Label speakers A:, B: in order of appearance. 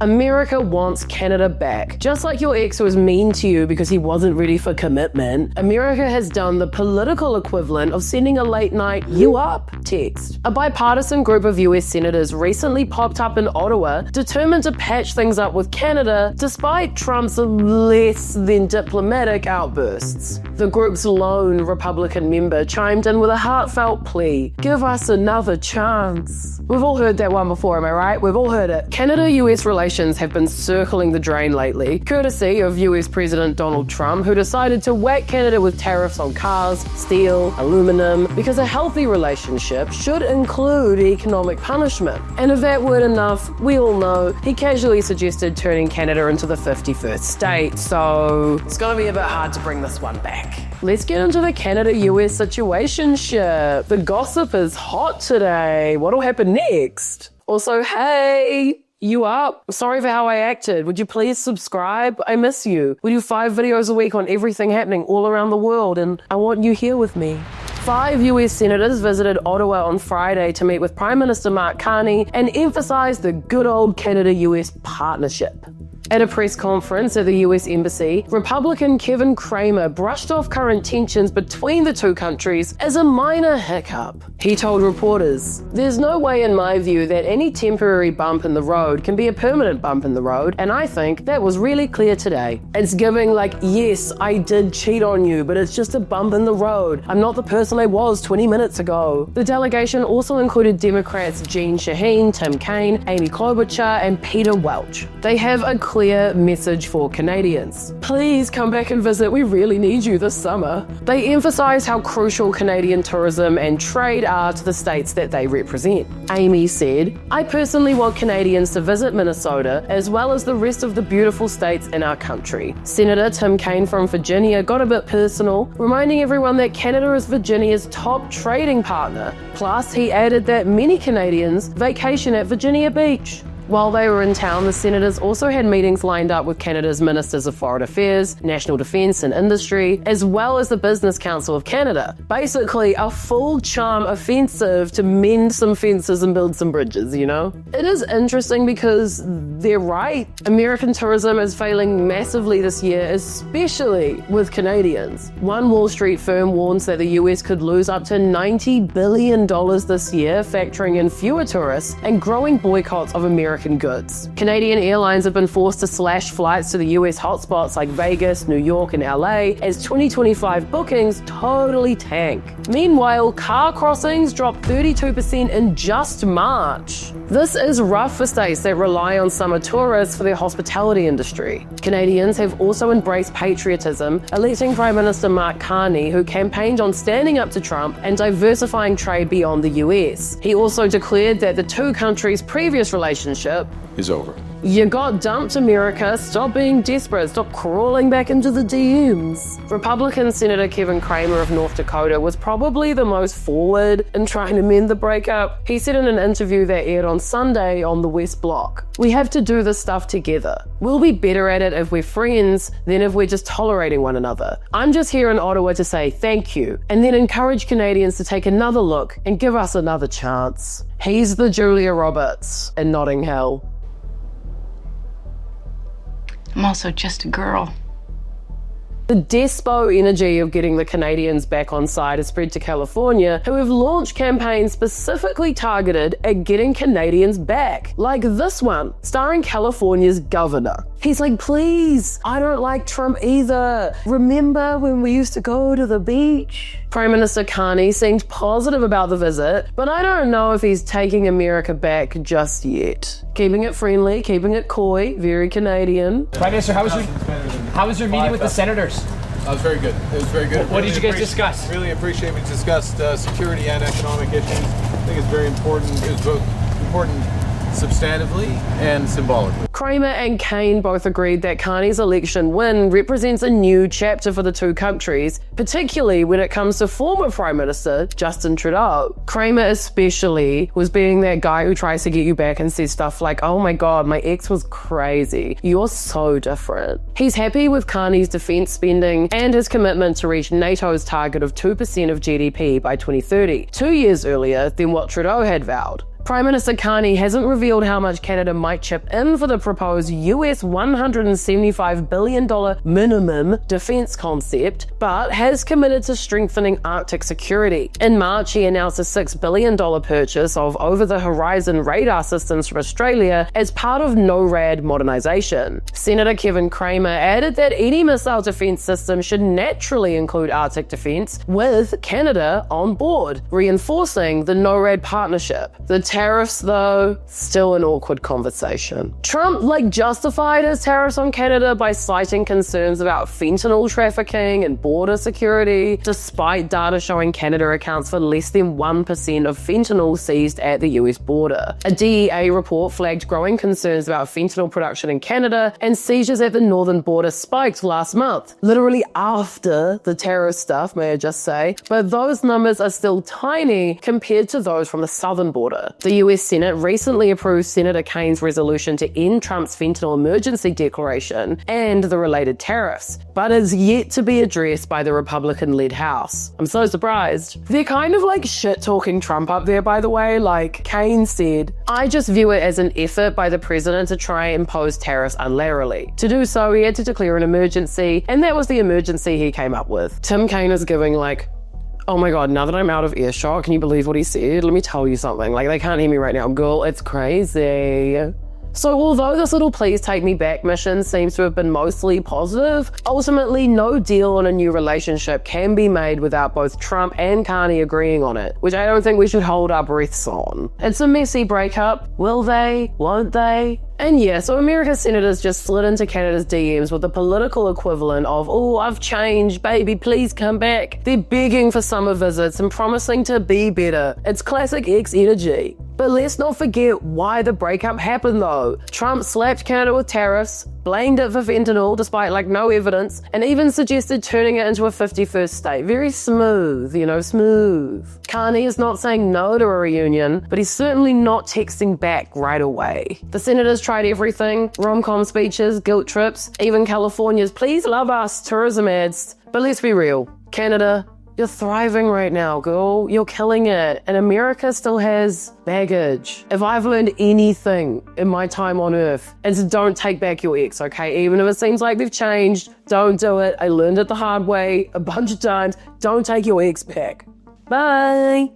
A: America wants Canada back. Just like your ex was mean to you because he wasn't ready for commitment, America has done the political equivalent of sending a late night "you up" text. A bipartisan group of US senators recently popped up in Ottawa, determined to patch things up with Canada despite Trump's less than diplomatic outbursts. The group's lone Republican member chimed in with a heartfelt plea: "Give us another chance." We've all heard that one before, am I right? We've all heard it. Canada-U.S. relations have been circling the drain lately, courtesy of US President Donald Trump, who decided to whack Canada with tariffs on cars, steel, aluminum, because a healthy relationship should include economic punishment. And if that weren't enough, we all know he casually suggested turning Canada into the 51st state, so it's gonna be a bit hard to bring this one back. Let's get into the Canada-US situationship. The gossip is hot today. What'll happen next? Also, hey, you up? Sorry for how I acted. Would you please subscribe? I miss you. We do 5 videos a week on everything happening all around the world, and I want you here with me. 5 US senators visited Ottawa on Friday to meet with Prime Minister Mark Carney and emphasize the good old Canada-US partnership. At a press conference at the US Embassy, Republican Kevin Cramer brushed off current tensions between the two countries as a minor hiccup. He told reporters, "There's no way in my view that any temporary bump in the road can be a permanent bump in the road, and I think that was really clear today. It's giving like, yes, I did cheat on you, but it's just a bump in the road. I'm not the person I was 20 minutes ago." The delegation also included Democrats Jeanne Shaheen, Tim Kaine, Amy Klobuchar, and Peter Welch. They have a clear message for Canadians. Please come back and visit. We really need you this summer. They emphasize how crucial Canadian tourism and trade are to the states that they represent. Amy said, "I personally want Canadians to visit Minnesota as well as the rest of the beautiful states in our country." Senator Tim Kaine from Virginia got a bit personal, reminding everyone that Canada is Virginia's top trading partner. Plus, he added that many Canadians vacation at Virginia Beach. While they were in town, the senators also had meetings lined up with Canada's Ministers of Foreign Affairs, National Defence and Industry, as well as the Business Council of Canada. Basically, a full charm offensive to mend some fences and build some bridges, you know? It is interesting because they're right. American tourism is failing massively this year, especially with Canadians. One Wall Street firm warns that the US could lose up to $90 billion this year, factoring in fewer tourists and growing boycotts of American goods. Canadian airlines have been forced to slash flights to the US hotspots like Vegas, New York, and LA as 2025 bookings totally tank. Meanwhile, car crossings dropped 32% in just March. This is rough for states that rely on summer tourists for their hospitality industry. Canadians have also embraced patriotism, electing Prime Minister Mark Carney, who campaigned on standing up to Trump and diversifying trade beyond the US. He also declared that the two countries' previous relationship
B: is over.
A: You got dumped, America. Stop being desperate. Stop crawling back into the DMs. Republican Senator Kevin Cramer of North Dakota was probably the most forward in trying to mend the breakup. He said in an interview that aired on Sunday on the West Block, "We have to do this stuff together. We'll be better at it if we're friends than if we're just tolerating one another. I'm just here in Ottawa to say thank you and then encourage Canadians to take another look and give us another chance." He's the Julia Roberts in Notting Hill.
C: I'm also just a girl.
A: The despo energy of getting the Canadians back on side has spread to California, who have launched campaigns specifically targeted at getting Canadians back. Like this one, starring California's governor. He's like, "Please, I don't like Trump either. Remember when we used to go to the beach?" Prime Minister Carney seemed positive about the visit, but I don't know if he's taking America back just yet. Keeping it friendly, keeping it coy, very Canadian.
D: Prime Minister, how was your meeting with the senators?
E: That was very good. It was very good.
D: What did you guys discuss?
E: Really appreciate we discussed security and economic issues. I think it's very important. It was both important substantively and symbolically.
A: Cramer and Kaine both agreed that Carney's election win represents a new chapter for the two countries, particularly when it comes to former Prime Minister Justin Trudeau. Cramer especially was being that guy who tries to get you back and says stuff like, "Oh my god, my ex was crazy. You're so different." He's happy with Carney's defence spending and his commitment to reach NATO's target of 2% of GDP by 2030, 2 years earlier than what Trudeau had vowed. Prime Minister Carney hasn't revealed how much Canada might chip in for the proposed US $175 billion minimum defense concept, but has committed to strengthening Arctic security. In March, he announced a $6 billion purchase of over-the-horizon radar systems from Australia as part of NORAD modernization. Senator Kevin Cramer added that any missile defense system should naturally include Arctic defense, with Canada on board, reinforcing the NORAD partnership. The tariffs, though, still an awkward conversation. Trump, justified his tariffs on Canada by citing concerns about fentanyl trafficking and border security, despite data showing Canada accounts for less than 1% of fentanyl seized at the US border. A DEA report flagged growing concerns about fentanyl production in Canada, and seizures at the northern border spiked last month, literally after the terrorist stuff, may I just say, but those numbers are still tiny compared to those from the southern border. The US Senate recently approved Senator Kane's resolution to end Trump's fentanyl emergency declaration and the related tariffs, but is yet to be addressed by the Republican-led House. I'm so surprised. They're kind of shit-talking Trump up there, by the way. Kane said, "I just view it as an effort by the president to try and impose tariffs unilaterally. To do so, he had to declare an emergency, and that was the emergency he came up with." Tim Kaine is giving oh my god, now that I'm out of earshot, can you believe what he said? Let me tell you something. They can't hear me right now. Girl, it's crazy. So although this little please take me back mission seems to have been mostly positive, ultimately no deal on a new relationship can be made without both Trump and Carney agreeing on it, which I don't think we should hold our breaths on. It's a messy breakup. Will they? Won't they? And yeah, so America's senators just slid into Canada's DMs with the political equivalent of, "Oh, I've changed, baby, please come back." They're begging for summer visits and promising to be better. It's classic ex energy. But let's not forget why the breakup happened though. Trump slapped Canada with tariffs, blamed it for fentanyl despite no evidence, and even suggested turning it into a 51st state. Very smooth, smooth. Carney is not saying no to a reunion, but he's certainly not texting back right away. The senators tried everything: rom-com speeches, guilt trips, even California's "please love us" tourism ads. But let's be real, Canada, you're thriving right now, girl. You're killing it. And America still has baggage. If I've learned anything in my time on Earth, it's don't take back your ex, okay? Even if it seems like they've changed, don't do it. I learned it the hard way a bunch of times. Don't take your ex back. Bye.